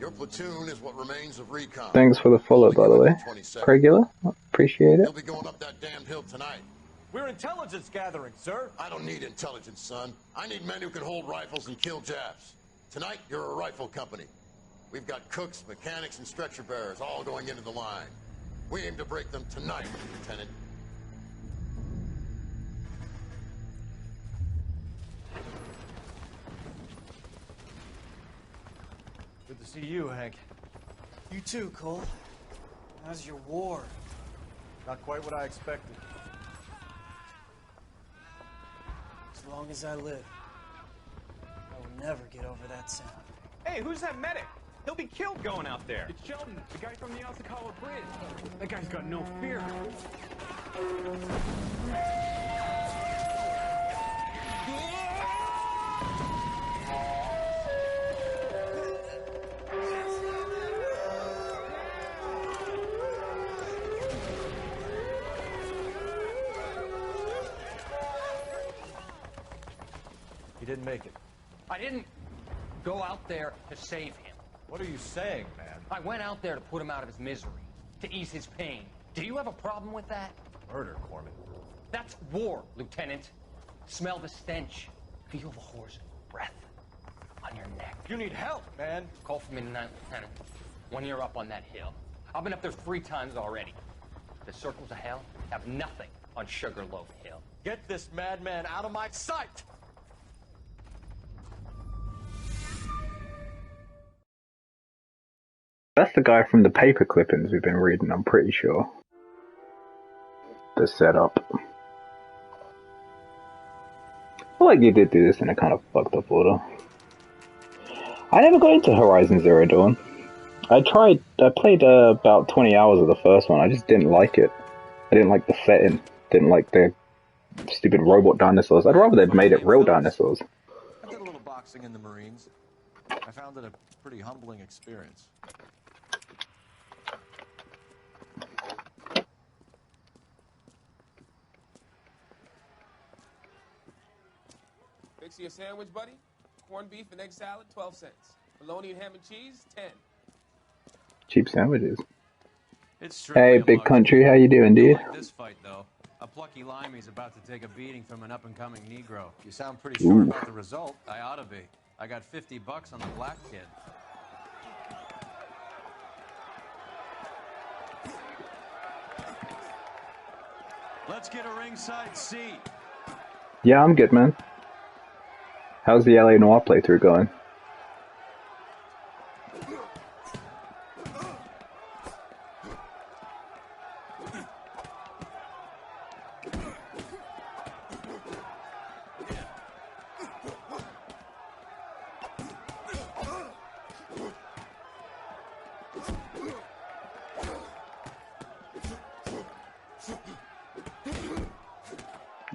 Your platoon is what remains of recon. Thanks for the follow, by the way. Regular, appreciate it. You'll be going up that damn hill tonight. We're intelligence gathering, sir. I don't need intelligence, son. I need men who can hold rifles and kill Japs. Tonight, you're a rifle company. We've got cooks, mechanics, and stretcher bearers all going into the line. We aim to break them tonight, Lieutenant. Good to see you, Hank. You too, Cole. How's your war? Not quite what I expected. As long as I live, I will never get over that sound. Hey, who's that medic? He'll be killed going out there. It's Sheldon, the guy from the Asakawa Bridge. That guy's got no fear. He didn't make it. I didn't go out there to save him. What are you saying, man? I went out there to put him out of his misery, to ease his pain. Do you have a problem with that? Murder, Corman. That's war, Lieutenant. Smell the stench. Feel the horse's breath on your neck. You need help, man. Call for me tonight, Lieutenant. When you're up on that hill. I've been up there 3 times already. The circles of hell have nothing on Sugarloaf Hill. Get this madman out of my sight! That's the guy from the paper clippings we've been reading, I'm pretty sure. The setup. I feel like they did do this in a kind of fucked up order. I never got into Horizon Zero Dawn. I played about 20 hours of the first one, I just didn't like it. I didn't like the setting, didn't like the stupid robot dinosaurs. I'd rather they'd made it real dinosaurs. I did a little boxing in the Marines. I found it a pretty humbling experience. Fix you a sandwich, buddy? Corned beef and egg salad, 12 cents. Bologna and ham and cheese, 10. Cheap sandwiches. It's Hey, big country, how you doing, dude? Like this fight, though. A plucky limey's about to take a beating from an up-and-coming Negro. You sound pretty sure about the result. I ought to be. I got $50 on the black kid. Let's get a ringside seat. Yeah, I'm good, man. How's the LA Noire playthrough going?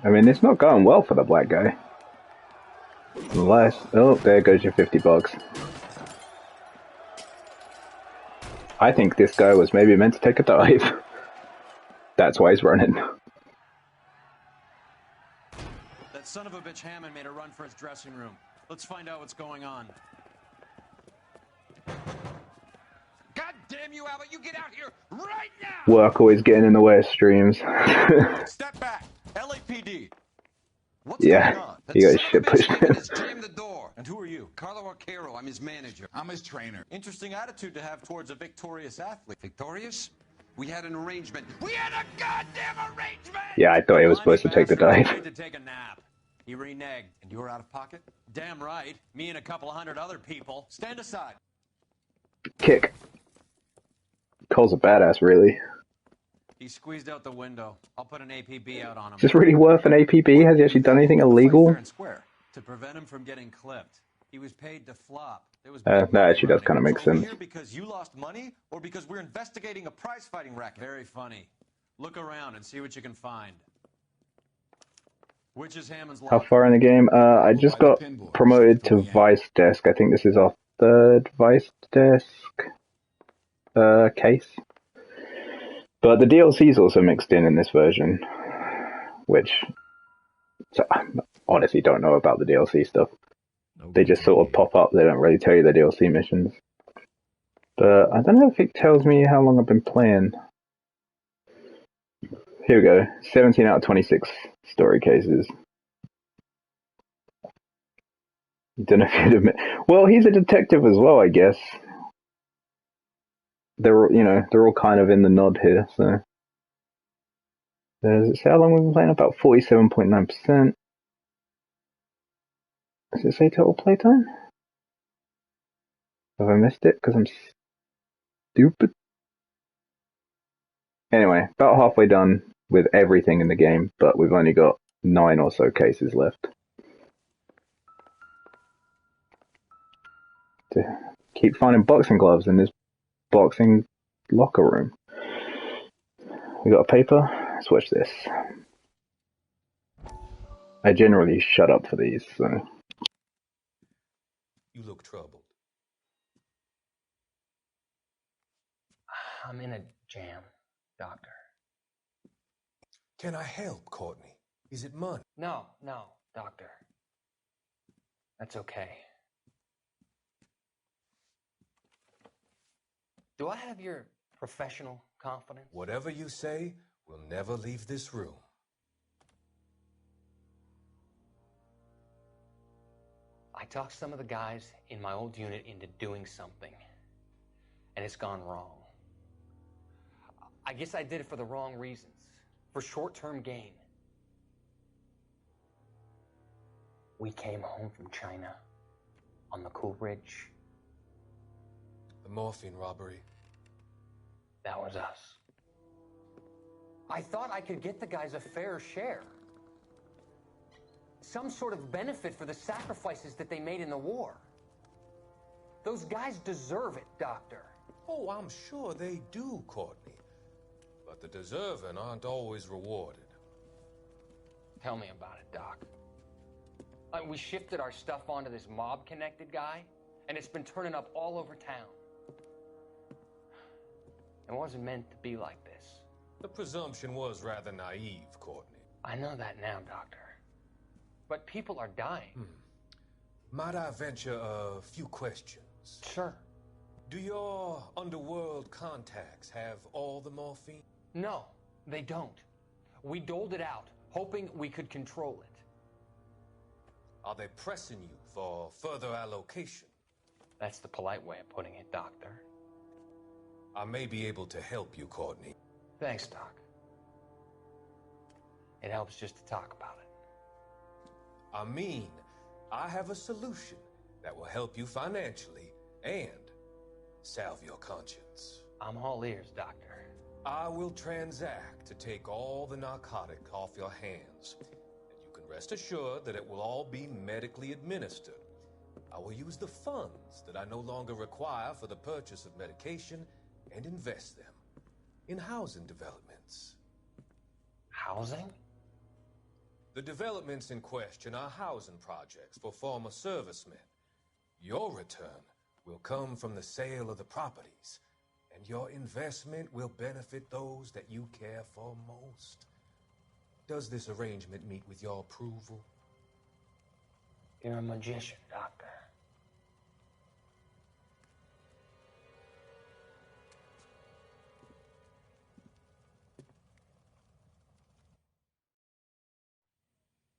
I mean, it's not going well for the black guy. Unless, oh, there goes your $50. I think this guy was maybe meant to take a dive. That's why he's running. That son of a bitch Hammond made a run for his dressing room. Let's find out what's going on. God damn you, Albert! You get out here right now! Work always getting in the way of streams. Step back! LAPD! What's Yeah, going on? he got shit pushed in. Jam the door. And who are you? Carlo Arcaro, I'm his manager. I'm his trainer. Interesting attitude to have towards a victorious athlete. Victorious? We had an arrangement. We had a goddamn arrangement! Yeah, I thought he was supposed to take the dive. To take a nap. He reneged. And you were out of pocket? Damn right. Me and a couple hundred other people. Stand aside. Kick. Cole's a badass, really. He squeezed out the window. I'll put an APB out on him. Is this really worth an APB? Has he actually done anything illegal? Fair and square. To prevent him from getting clipped. He was paid to flop. There was That actually does kind of make So we're sense. here because you lost money, or because we're investigating a prize-fighting racket? Very funny. Look around and see what you can find. Which is Hammond's How far in the game? I just got promoted to Vice Desk. I think this is our 3rd Vice Desk case. But the DLC is also mixed in this version, which so I honestly don't know about the DLC stuff. They just sort of pop up. They don't really tell you the DLC missions. But I don't know if it tells me how long I've been playing. Here we go. 17 out of 26 story cases. Don't know if you'd admit. Well, he's a detective as well, I guess. They're all kind of in the nod here, so. Does it say how long we've been playing? About 47.9%. Does it say total playtime? Have I missed it? Because I'm stupid. Anyway, about halfway done with everything in the game, but we've only got 9 or so cases left. To keep finding boxing gloves in this boxing locker room. We got a paper. Let's watch this. I generally shut up for these, so. You look troubled. I'm in a jam, Doctor. Can I help, Courtney? Is it money? No, Doctor. That's okay. Do I have your professional confidence? Whatever you say, we'll never leave this room. I talked some of the guys in my old unit into doing something, and it's gone wrong. I guess I did it for the wrong reasons, for short-term gain. We came home from China on the Cool Ridge. The morphine robbery. That was us. I thought I could get the guys a fair share. Some sort of benefit for the sacrifices that they made in the war. Those guys deserve it, Doctor. Oh, I'm sure they do, Courtney. But the deserving aren't always rewarded. Tell me about it, Doc. We shifted our stuff onto this mob-connected guy, and it's been turning up all over town. It wasn't meant to be like this. The presumption was rather naive, Courtney. I know that now, Doctor. But people are dying. Might I venture a few questions? Sure. Do your underworld contacts have all the morphine? No, they don't. We doled it out, hoping we could control it. Are they pressing you for further allocation? That's the polite way of putting it, Doctor. I may be able to help you, Courtney. Thanks, Doc. It helps just to talk about it. I mean, I have a solution that will help you financially and salve your conscience. I'm all ears, Doctor. I will transact to take all the narcotic off your hands. And you can rest assured that it will all be medically administered. I will use the funds that I no longer require for the purchase of medication and invest them in housing developments. Housing? The developments in question are housing projects for former servicemen. Your return will come from the sale of the properties, and your investment will benefit those that you care for most. Does this arrangement meet with your approval? You're a magician, Doctor.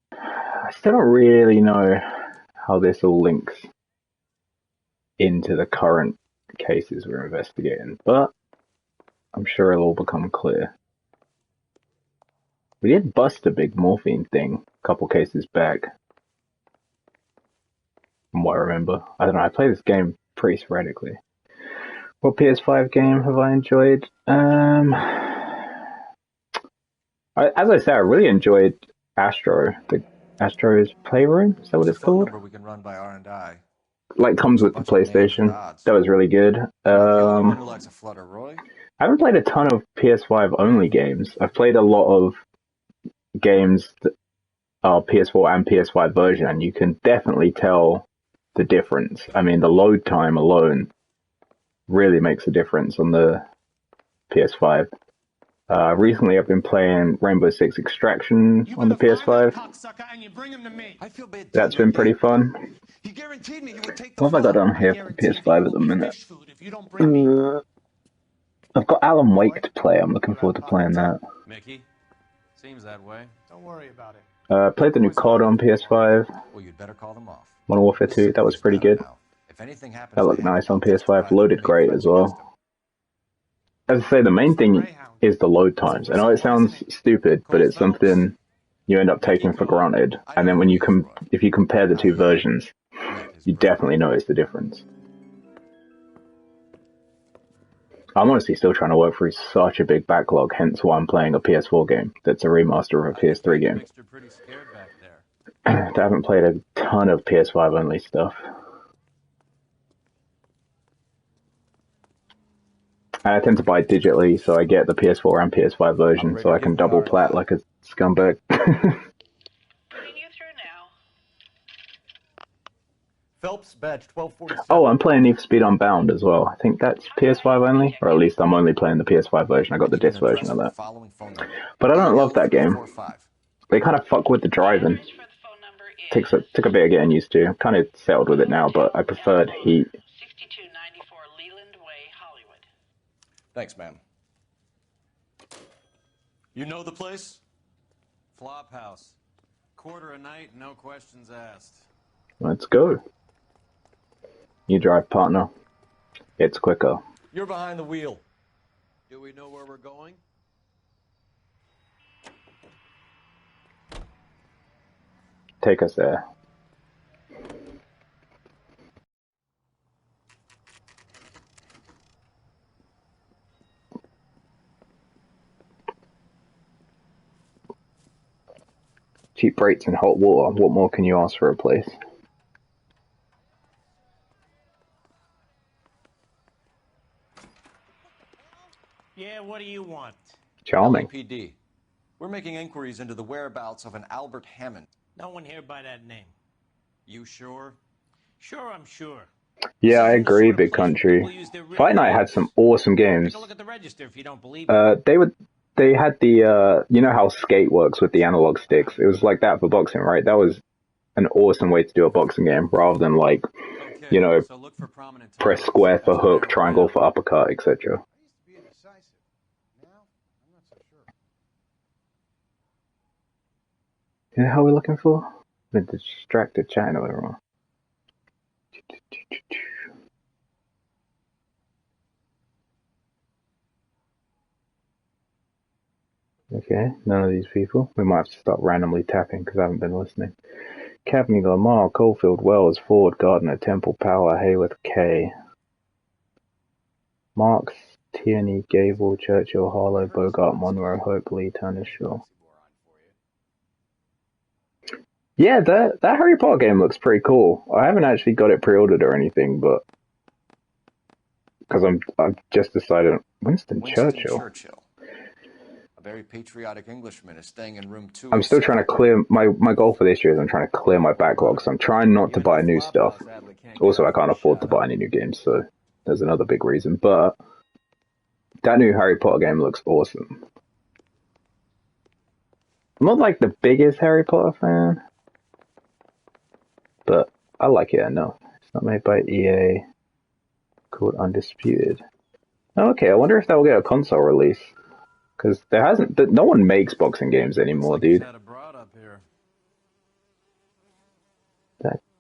I still don't really know how this all links into the current cases we're investigating, but I'm sure it'll all become clear. We did bust a big morphine thing a couple cases back, from what I remember. I don't know, I play this game pretty sporadically. What PS5 game have I enjoyed? As I say, I really enjoyed Astro, the Astro's Playroom. Is that what it's called? Number we can run by R&I. Like comes with the PlayStation. That was really good. Who likes a flutter, Roy? I haven't played a ton of PS5 only games. I've played a lot of games that are PS4 and PS5 version, and you can definitely tell the difference. I mean, the load time alone really makes a difference on the PS5. Recently I've been playing Rainbow Six Extraction on the PS5. I feel bad That's too, been Ricky. pretty fun. He guaranteed me he would take the What have I got fall. on here for the PS5 at the minute? I've got Alan Wake to play. I'm looking forward to playing that. Mickey, seems that way. Don't worry about it. Played the new COD on PS5. Well, you'd better call them off. Modern Warfare 2, that was pretty good. If anything happens That looked nice on PS5. Loaded great as well. As I say, the main thing is the load times. I know it sounds stupid, but it's something you end up taking for granted. And then when if you compare the two versions, you definitely notice the difference. I'm honestly still trying to work through such a big backlog, hence why I'm playing a PS4 game that's a remaster of a PS3 game. I haven't played a ton of PS5 only stuff. And I tend to buy digitally, so I get the PS4 and PS5 version, so I can double plat like a scumbag. Phelps, badge 1247. Oh, I'm playing Need for Speed Unbound as well. I think that's PS5 only, or at least I'm only playing the PS5 version. I got the disc version of that. But I don't love that game. They kind of fuck with the driving. Took a bit of getting used to. I'm kind of settled with it now, but I preferred Heat. Thanks, man. You know the place? Flop house. Quarter a night, no questions asked. Let's go. You drive, partner. It's quicker. You're behind the wheel. Do we know where we're going? Take us there. Cheap rates and hot water. What more can you ask for a place? Yeah, what do you want? Charming. LAPD. We're making inquiries into the whereabouts of an Albert Hammond. No one here by that name. You sure? Sure, I'm sure. Yeah, I agree, Big Country. Fight Night had some awesome games. Take a look at the register if you don't believe me. They had the, you know how skate works with the analog sticks? It was like that for boxing, right? That was an awesome way to do a boxing game, rather than like, you know, press square for hook, triangle for uppercut, etc. You know how we're looking for? The distracted chatting of everyone. Okay, none of these people. We might have to stop randomly tapping because I haven't been listening. Cavaney, Lamar, Caulfield, Wells, Ford, Gardner, Temple, Power, Hayworth, K. Marks, Tierney, Gable, Churchill, Harlow, Bogart, Monroe, Hope, Lee, Turner, Shaw. Yeah, that Harry Potter game looks pretty cool. I haven't actually got it pre-ordered or anything, but because I've just decided Winston Churchill. A very patriotic Englishman is staying in room 2. I'm still trying to clear my goal for this year is I'm trying to clear my backlog, so I'm trying not to buy new stuff. Also, I can't afford to buy any new games, so there's another big reason. But that new Harry Potter game looks awesome. I'm not like the biggest Harry Potter fan, but I like it enough. It's not made by EA. Called Undisputed. Okay, I wonder if that will get a console release. Because no one makes boxing games anymore, dude.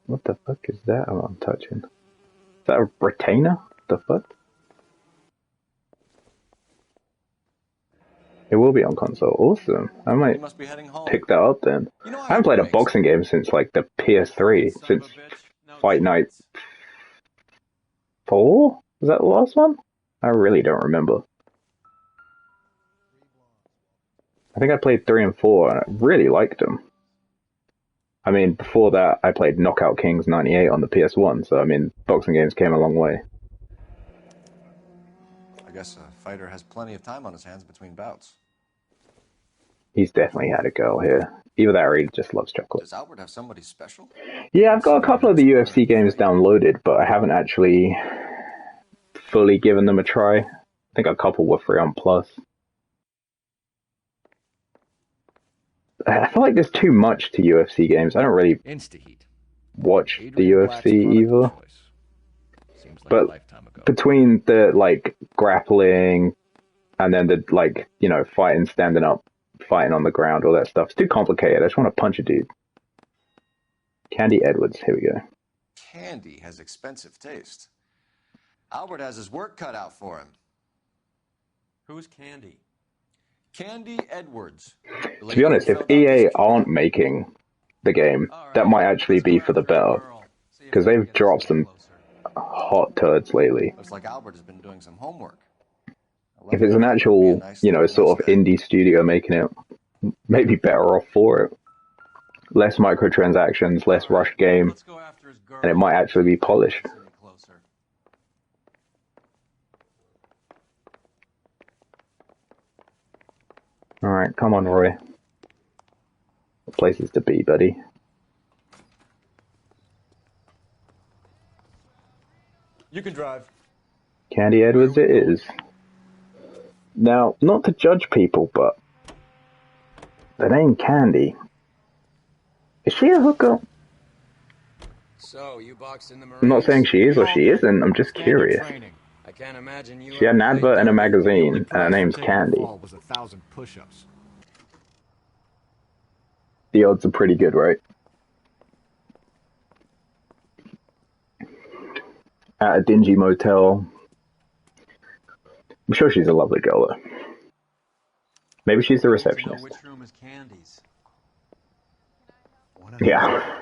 What the fuck is that I'm touching? Is that a retainer? What the fuck? It will be on console. Awesome. I might pick that up then. I haven't played a boxing game since like the PS3. Since Fight Night 4? Was that the last one? I really don't remember. I think I played 3 and 4 and I really liked them. I mean, before that, I played Knockout Kings 98 on the PS1, so I mean, boxing games came a long way. I guess a fighter has plenty of time on his hands between bouts. He's definitely had a girl here. Either that or he just loves chocolate. Does Albert have somebody special? Yeah, I've got a couple of the UFC games downloaded, but I haven't actually fully given them a try. I think a couple were free on Plus. I feel like there's too much to UFC games. I don't really Insta-heat. watch the Adrian Black's UFC product either. of choice. Seems like a But lifetime ago. between the like grappling and then the like, you know, fighting, standing up, fighting on the ground, all that stuff, it's too complicated. I just want to punch a dude. Candy Edwards, here we go. Candy has expensive taste. Albert has his work cut out for him. Who's Candy? Candy Edwards. To be honest, if EA aren't making the game, that might actually be for the better. Because they've dropped some hot turds lately. Looks like Albert has been doing some homework. If it's an actual, you know, sort of indie studio making it, maybe better off for it. Less microtransactions, less rushed game, and it might actually be polished. Alright, come on, Roy. Places to be, buddy. You can drive. Candy Edwards it is. Now, not to judge people, but the name Candy, is she a hooker? So, you boxed in the Marines? I'm not saying she is or she isn't, I'm just curious. I can't imagine you. She had an advert in a magazine, and her name's Candy. Was 1,000 push-ups. The odds are pretty good, right? At a dingy motel. I'm sure she's a lovely girl, though. Maybe she's the receptionist. Which room is Candy's? Yeah.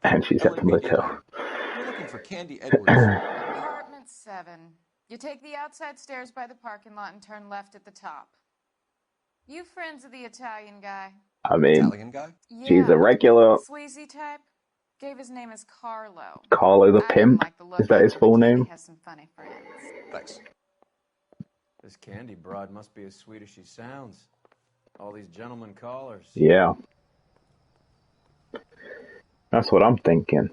And she's at the motel. We're looking for Candy Edwards. Apartment 7. You take the outside stairs by the parking lot and turn left at the top. You friends of the Italian guy? I mean, Italian guy? she's a regular. Sleazy type. Gave his name as Carlo. Carlo the Pimp? Is that his full name? He has some funny friends. Thanks. This Candy broad must be as sweet as she sounds. All these gentlemen callers. Yeah. That's what I'm thinking.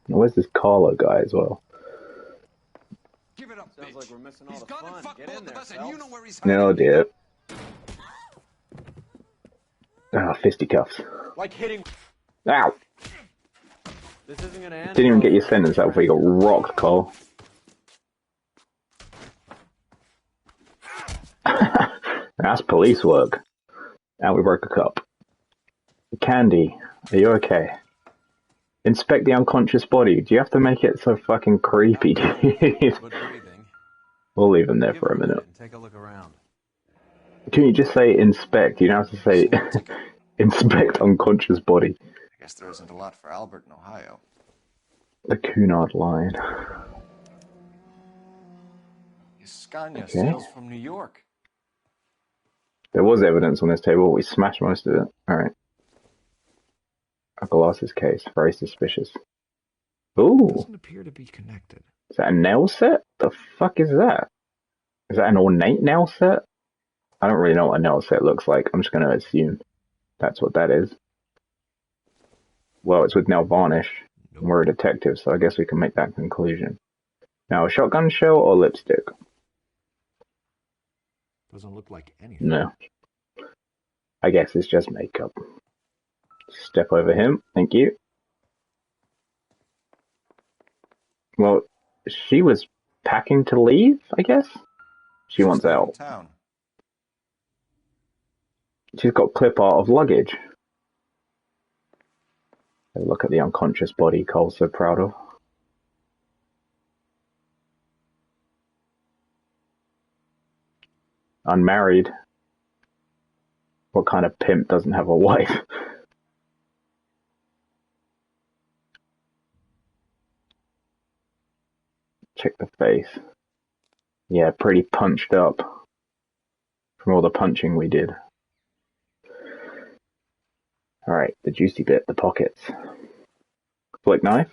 Where's this Carlo guy as well? Give it up, sounds like we're missing all the fun. Get in there, and you know where he's No, dear. Ah, fisticuffs. Like hitting. Ow! This isn't gonna end. Didn't even get your sentence out before you got rocked, Cole. That's police work. And we broke a cup. Candy, are you okay? Inspect the unconscious body. Do you have to make it so fucking creepy, dude? We'll leave him there for a minute. Take a look around. Can you just say inspect? You don't have to say inspect unconscious body. I guess there isn't a lot for Albert in Ohio. The Cunard line. Scania Okay. sales from New York. There was evidence on this table. We smashed most of it. Alright. A glasses case. Very suspicious. Ooh. Doesn't appear to be connected. Is that a nail set? The fuck is that? Is that an ornate nail set? I don't really know what a nail set looks like. I'm just going to assume that's what that is. Well, it's with nail varnish. Nope. We're a detective, so I guess we can make that conclusion. Now, a shotgun shell or lipstick? Doesn't look like anything. No. I guess it's just makeup. Step over him. Thank you. Well, she was packing to leave, I guess? She wants out. Town. She's got clip art of luggage. Have a look at the unconscious body Cole's so proud of. Unmarried. What kind of pimp doesn't have a wife? Check the face. Yeah, pretty punched up from all the punching we did. Alright, the juicy bit, the pockets. Flick knife.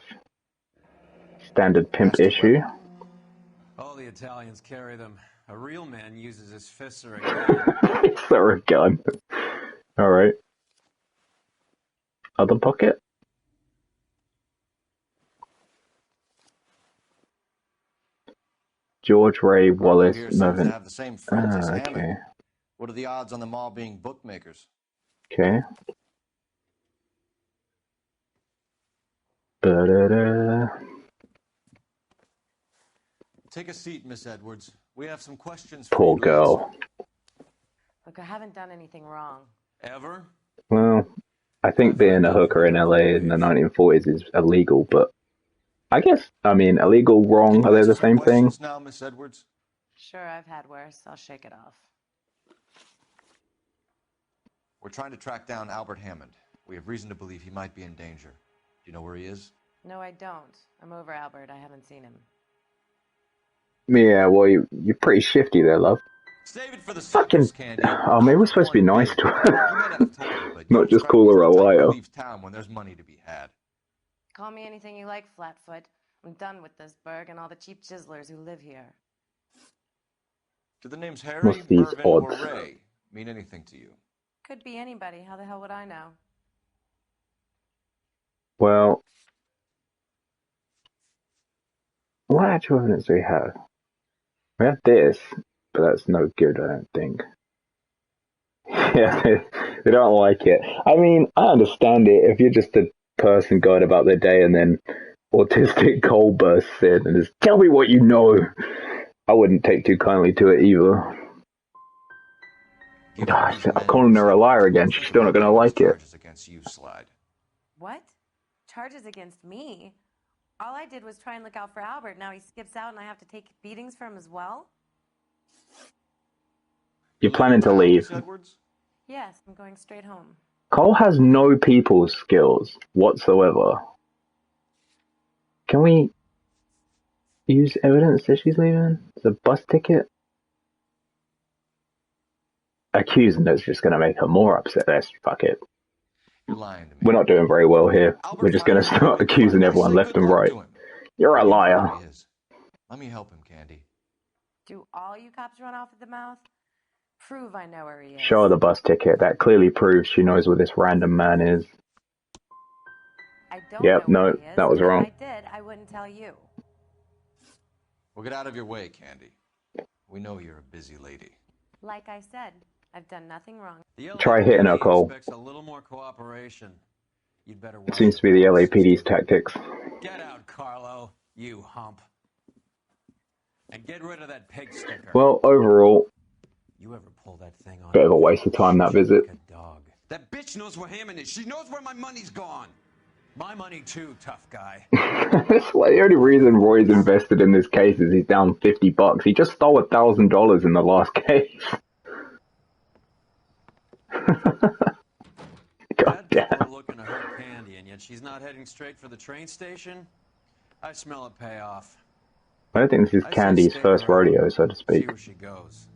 Standard pimp issue. All the Italians carry them. A real man uses his fists or a gun. It's or a gun. Alright. Other pocket. George Ray Wallace Mervyn. Okay. What are the odds on them all being bookmakers? Okay. Da-da-da. Take a seat, Miss Edwards. We have some questions for Poor you to answer. girl. Look, I haven't done anything wrong. Ever? Well, I think being a hooker in LA in the 1940s is illegal, but I guess, I mean, illegal, wrong, are they the same thing? Questions now, Miss Edwards? Sure, I've had worse. I'll shake it off. We're trying to track down Albert Hammond. We have reason to believe he might be in danger. Do you know where he is? No, I don't. I'm over Albert. I haven't seen him. Yeah, well, you're pretty shifty there, love. Save it for the Fucking. circus, Candy. Oh, maybe we're supposed to be nice to her. You may not have told her, but Not young just Scarp call is her a the type who liar. leaves town when there's money to be had. Call me anything you like, Flatfoot. I'm done with this burg and all the cheap chiselers who live here. Do the names Harry, What's these Mervyn, or odds? Ray mean anything to you? Could be anybody. How the hell would I know? Well, what actual evidence do we have? We have this, but that's no good, I don't think. Yeah, they don't like it. I mean, I understand it. If you're just a person going about their day and then autistic Cole bursts in and just, tell me what you know, I wouldn't take too kindly to it either. Gosh, I'm calling her a liar again. She's still not going to like it. Against you, Slide. What? Charges against me? All I did was try and look out for Albert. Now he skips out and I have to take beatings for him as well? You're planning to leave. Yes, I'm going straight home. Cole has no people skills whatsoever. Can we use evidence that she's leaving? It's a bus ticket? Accusing that's just going to make her more upset. Let's fuck it. You're lying to me. We're not doing very well here. We're just going to start accusing everyone left and right. You're a liar. Let me help him, Candy. Do all you cops run off at the mouth? Prove I know where he is. Show her the bus ticket. That clearly proves she knows where this random man is. I don't Yep, know where no, he is, that was and wrong. If I did, I wouldn't tell you. Well, get out of your way, Candy. We know you're a busy lady. Like I said, I've done nothing wrong. Try hitting her, Cole. Expects a little more cooperation. You'd better It seems to be the LAPD's tactics. Get out, Carlo, you hump. And get rid of that pig sticker. Well, overall, You ever pull that thing on? bit of a waste of time, that visit. That bitch knows where Hammond is. She knows where my money's gone. My money too, tough guy. It's like the only reason Roy's invested in this case is he's down $50. He just stole $1,000 in the last case. God damn. We're looking to hurt Candy, and yet she's not heading straight for the train station. I smell a payoff. I don't think this is I say Candy's stay first around. rodeo, so to See speak. where she goes.